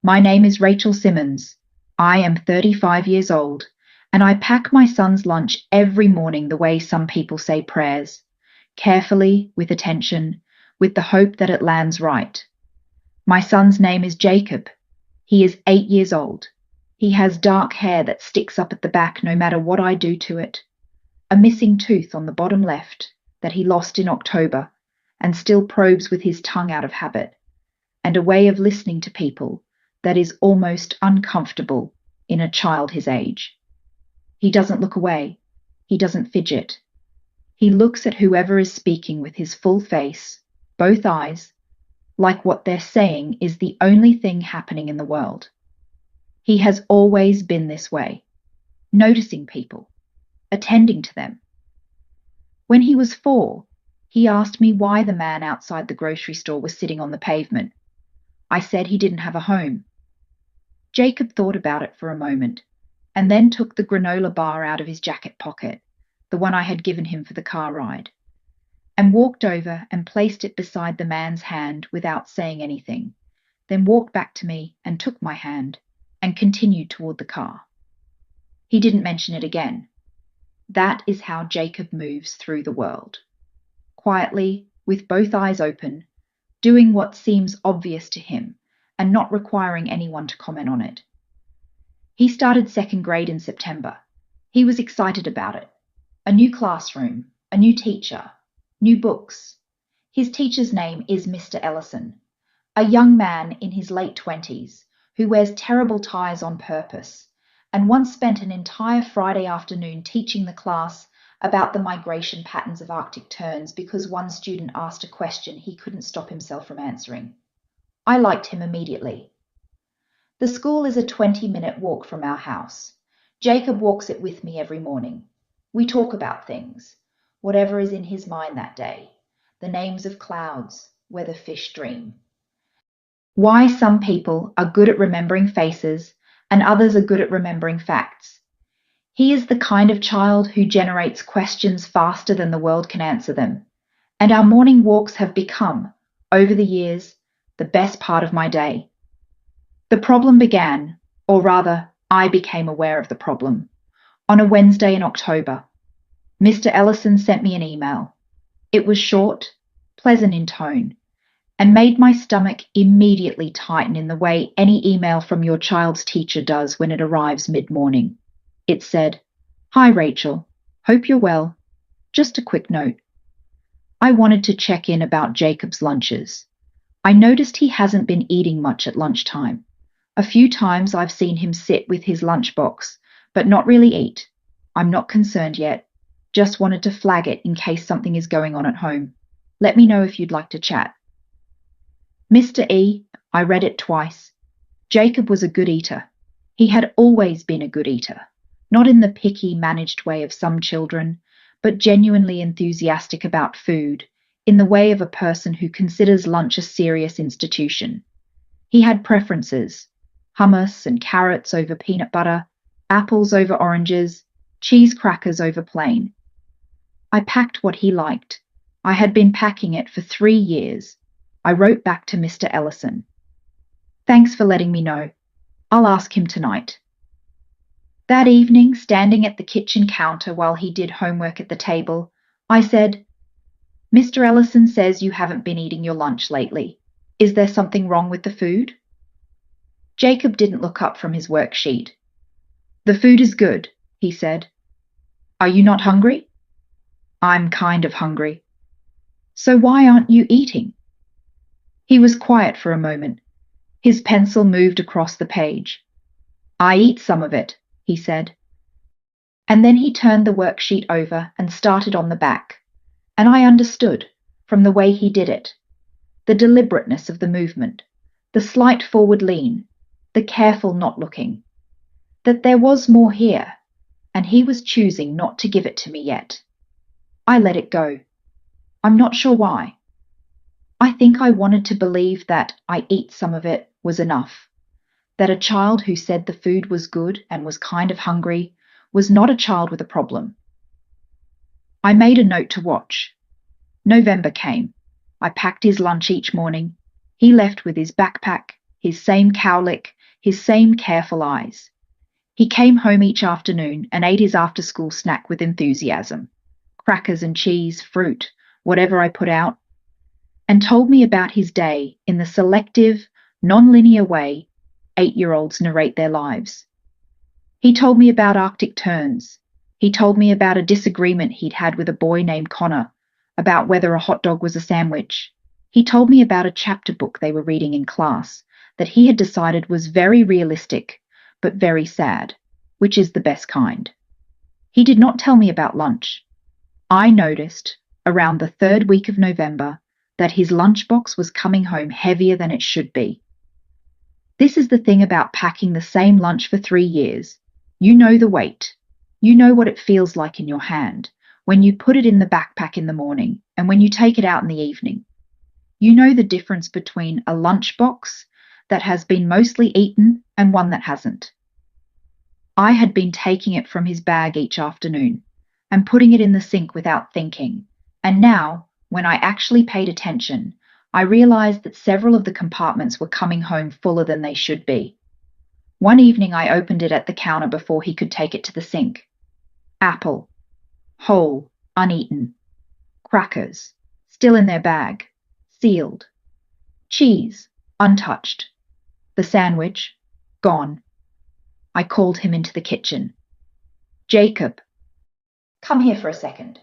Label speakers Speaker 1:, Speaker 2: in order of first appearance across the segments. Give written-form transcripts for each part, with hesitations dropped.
Speaker 1: My name is Rachel Simmons. I am 35 years old, and I pack my son's lunch every morning the way some people say prayers, carefully, with attention, with the hope that it lands right. My son's name is Jacob. He is 8 years old. He has dark hair that sticks up at the back no matter what I do to it, a missing tooth on the bottom left that he lost in October and still probes with his tongue out of habit, and a way of listening to people that is almost uncomfortable in a child his age. He doesn't look away. He doesn't fidget. He looks at whoever is speaking with his full face, both eyes, like what they're saying is the only thing happening in the world. He has always been this way, noticing people, attending to them. When he was 4, he asked me why the man outside the grocery store was sitting on the pavement. I said he didn't have a home. Jacob thought about it for a moment, and then took the granola bar out of his jacket pocket, the one I had given him for the car ride, and walked over and placed it beside the man's hand without saying anything, then walked back to me and took my hand and continued toward the car. He didn't mention it again. That is how Jacob moves through the world. Quietly, with both eyes open, doing what seems obvious to him and not requiring anyone to comment on it. He started second grade in September. He was excited about it. A new classroom, a new teacher, new books. His teacher's name is Mr. Ellison, a young man in his late 20s who wears terrible ties on purpose and once spent an entire Friday afternoon teaching the class about the migration patterns of Arctic terns because one student asked a question he couldn't stop himself from answering. I liked him immediately. The school is a 20-minute walk from our house. Jacob walks it with me every morning. We talk about things, whatever is in his mind that day, the names of clouds, where the fish dream. Why some people are good at remembering faces and others are good at remembering facts. He is the kind of child who generates questions faster than the world can answer them, and our morning walks have become, over the years, the best part of my day. The problem began, or rather, I became aware of the problem, on a Wednesday in October. Mr. Ellison sent me an email. It was short, pleasant in tone, and made my stomach immediately tighten in the way any email from your child's teacher does when it arrives mid-morning. It said, "Hi Rachel, hope you're well. Just a quick note. I wanted to check in about Jacob's lunches. I noticed he hasn't been eating much at lunchtime. A few times I've seen him sit with his lunchbox, but not really eat. I'm not concerned yet. Just wanted to flag it in case something is going on at home. Let me know if you'd like to chat." Mr. E, I read it twice. Jacob was a good eater. He had always been a good eater, not in the picky, managed way of some children, but genuinely enthusiastic about food, in the way of a person who considers lunch a serious institution. He had preferences: hummus and carrots over peanut butter, apples over oranges, cheese crackers over plain. I packed what he liked. I had been packing it for 3 years. I wrote back to Mr. Ellison. "Thanks for letting me know. I'll ask him tonight." That evening, standing at the kitchen counter while he did homework at the table, I said, "Mr. Ellison says you haven't been eating your lunch lately. Is there something wrong with the food?" Jacob didn't look up from his worksheet. "The food is good," he said. "Are you not hungry?" "I'm kind of hungry." "So why aren't you eating?" He was quiet for a moment. His pencil moved across the page. "I eat some of it," he said. And then he turned the worksheet over and started on the back. And I understood, from the way he did it, the deliberateness of the movement, the slight forward lean, the careful not looking, that there was more here, and he was choosing not to give it to me yet. I let it go. I'm not sure why. I think I wanted to believe that I eat some of it was enough, that a child who said the food was good and was kind of hungry was not a child with a problem. I made a note to watch. November came. I packed his lunch each morning. He left with his backpack, his same cowlick, his same careful eyes. He came home each afternoon and ate his after-school snack with enthusiasm. Crackers and cheese, fruit, whatever I put out, and told me about his day in the selective, non-linear way 8-year-olds narrate their lives. He told me about Arctic terns. He told me about a disagreement he'd had with a boy named Connor, about whether a hot dog was a sandwich. He told me about a chapter book they were reading in class that he had decided was very realistic, but very sad, which is the best kind. He did not tell me about lunch. I noticed, around the third week of November, that his lunchbox was coming home heavier than it should be. This is the thing about packing the same lunch for 3 years. You know the weight. You know what it feels like in your hand when you put it in the backpack in the morning and when you take it out in the evening. You know the difference between a lunchbox that has been mostly eaten and one that hasn't. I had been taking it from his bag each afternoon and putting it in the sink without thinking, and now, when I actually paid attention, I realized that several of the compartments were coming home fuller than they should be. One evening I opened it at the counter before he could take it to the sink. Apple. Whole, uneaten. Crackers. Still in their bag. Sealed. Cheese. Untouched. The sandwich. Gone. I called him into the kitchen. Jacob. Come here for a second.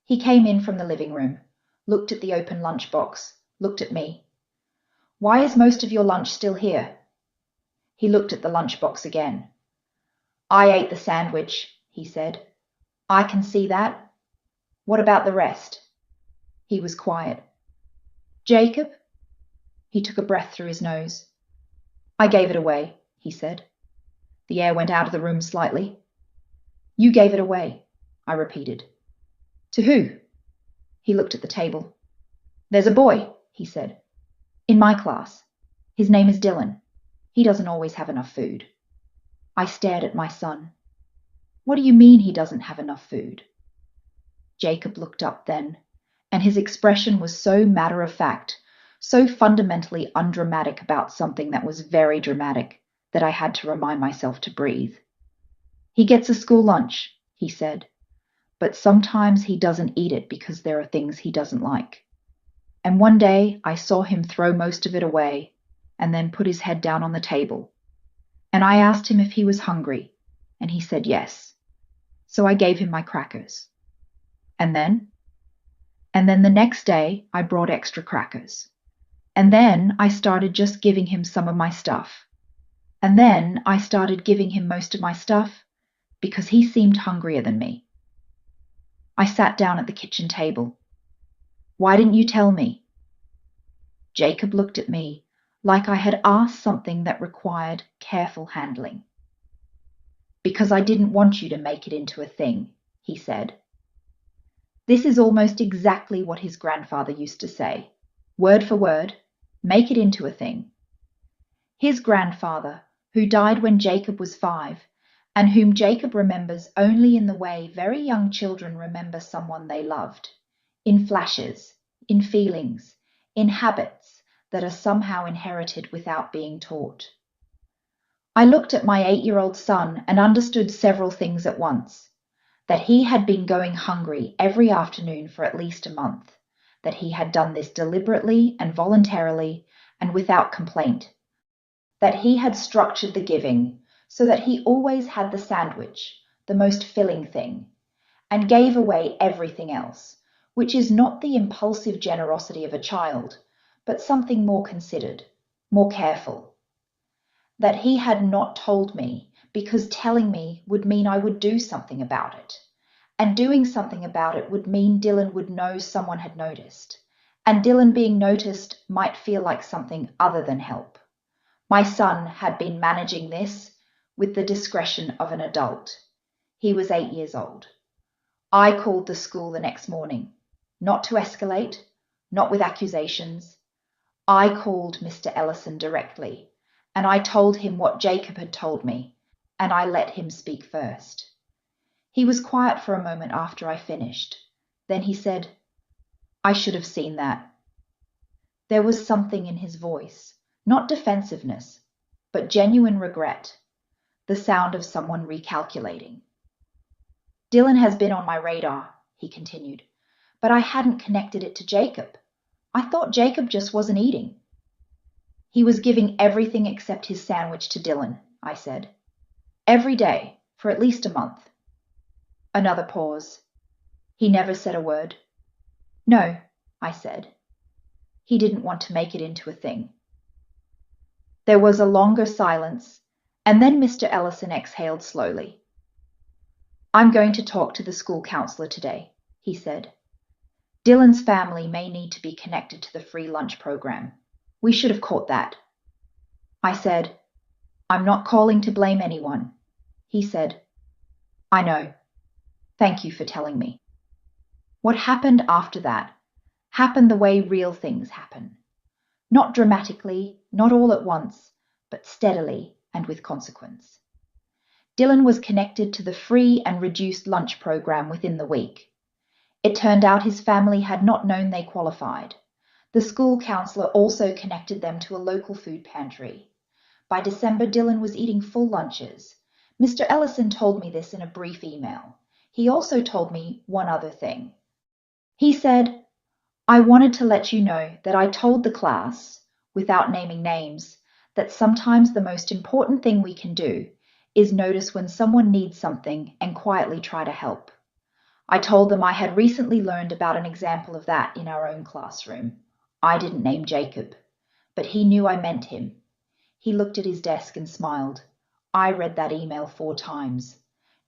Speaker 1: He came in from the living room, looked at the open lunchbox, looked at me. Why is most of your lunch still here? He looked at the lunchbox again. I ate the sandwich, he said. I can see that. What about the rest? He was quiet. Jacob? He took a breath through his nose. I gave it away, he said. The air went out of the room slightly. You gave it away, I repeated. To who? He looked at the table. There's a boy, he said. In my class. His name is Dylan. He doesn't always have enough food. I stared at my son. What do you mean he doesn't have enough food? Jacob looked up then, and his expression was so matter-of-fact, so fundamentally undramatic about something that was very dramatic, that I had to remind myself to breathe. He gets a school lunch, he said, but sometimes he doesn't eat it because there are things he doesn't like. And one day I saw him throw most of it away and then put his head down on the table. And I asked him if he was hungry, and he said yes. So I gave him my crackers. And then the next day I brought extra crackers. And then I started just giving him some of my stuff. And then I started giving him most of my stuff because he seemed hungrier than me. I sat down at the kitchen table. Why didn't you tell me? Jacob looked at me like I had asked something that required careful handling. Because I didn't want you to make it into a thing, he said. This is almost exactly what his grandfather used to say. Word for word, make it into a thing. His grandfather, who died when Jacob was 5, and whom Jacob remembers only in the way very young children remember someone they loved, in flashes, in feelings, in habits that are somehow inherited without being taught. I looked at my 8-year-old son and understood several things at once. That he had been going hungry every afternoon for at least a month, that he had done this deliberately and voluntarily and without complaint, that he had structured the giving so that he always had the sandwich, the most filling thing, and gave away everything else, which is not the impulsive generosity of a child, but something more considered, more careful. That he had not told me because telling me would mean I would do something about it. And doing something about it would mean Dylan would know someone had noticed. And Dylan being noticed might feel like something other than help. My son had been managing this with the discretion of an adult. He was 8 years old. I called the school the next morning, not to escalate, not with accusations. I called Mr. Ellison directly, and I told him what Jacob had told me, and I let him speak first. He was quiet for a moment after I finished. Then he said, I should have seen that. There was something in his voice, Not defensiveness, but genuine regret, the sound of someone recalculating. Dylan has been on my radar, he continued, but I hadn't connected it to Jacob. I thought Jacob just wasn't eating. He was giving everything except his sandwich to Dylan, I said. Every day, for at least a month. Another pause. He never said a word. No, I said. He didn't want to make it into a thing. There was a longer silence, and then Mr. Ellison exhaled slowly. I'm going to talk to the school counselor today, he said. Dylan's family may need to be connected to the free lunch program. We should have caught that. I said, I'm not calling to blame anyone. He said, I know. Thank you for telling me. What happened after that happened the way real things happen. Not dramatically, not all at once, but steadily and with consequence. Dylan was connected to the free and reduced lunch program within the week. It turned out his family had not known they qualified. The school counselor also connected them to a local food pantry. By December, Dylan was eating full lunches. Mr. Ellison told me this in a brief email. He also told me one other thing. He said, I wanted to let you know that I told the class, without naming names, that sometimes the most important thing we can do is notice when someone needs something and quietly try to help. I told them I had recently learned about an example of that in our own classroom. I didn't name Jacob, but he knew I meant him. He looked at his desk and smiled. I read that email 4 times.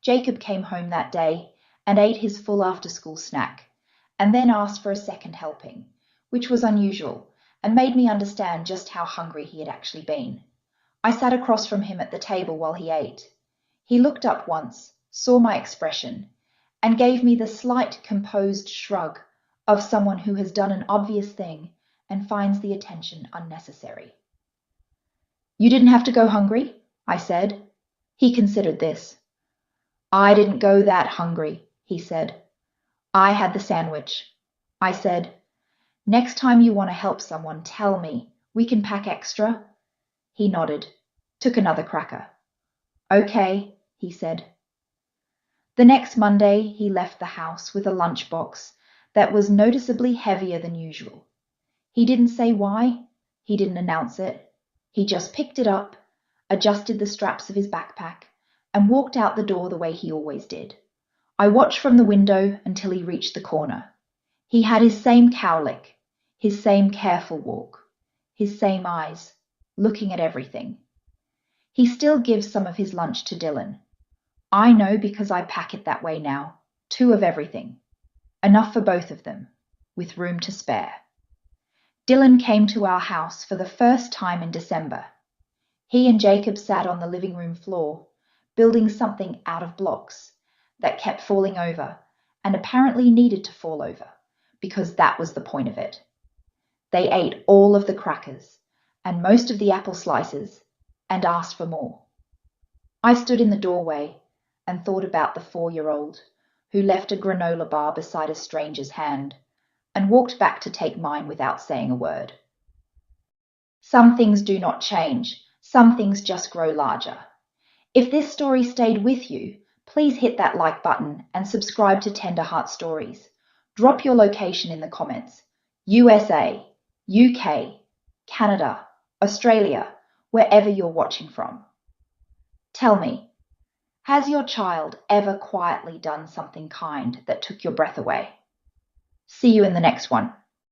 Speaker 1: Jacob came home that day and ate his full after-school snack, and then asked for a second helping, which was unusual and made me understand just how hungry he had actually been. I sat across from him at the table while he ate. He looked up once, saw my expression, and gave me the slight, composed shrug of someone who has done an obvious thing and finds the attention unnecessary. You didn't have to go hungry, I said. He considered this. I didn't go that hungry, he said. I had the sandwich. I said, next time you want to help someone, tell me. We can pack extra. He nodded, took another cracker. Okay, he said. The next Monday, he left the house with a lunchbox that was noticeably heavier than usual. He didn't say why. He didn't announce it. He just picked it up, adjusted the straps of his backpack, and walked out the door the way he always did. I watched from the window until he reached the corner. He had his same cowlick, his same careful walk, his same eyes, looking at everything. He still gives some of his lunch to Dylan. I know because I pack it that way now, 2 of everything. Enough for both of them, with room to spare. Dylan came to our house for the first time in December. He and Jacob sat on the living room floor, building something out of blocks that kept falling over and apparently needed to fall over, because that was the point of it. They ate all of the crackers and most of the apple slices and asked for more. I stood in the doorway and thought about the 4-year-old who left a granola bar beside a stranger's hand and walked back to take mine without saying a word. Some things do not change. Some things just grow larger. If this story stayed with you, please hit that like button and subscribe to Tender Heart Stories. Drop your location in the comments. USA, UK, Canada, Australia, wherever you're watching from. Tell me, has your child ever quietly done something kind that took your breath away? See you in the next one.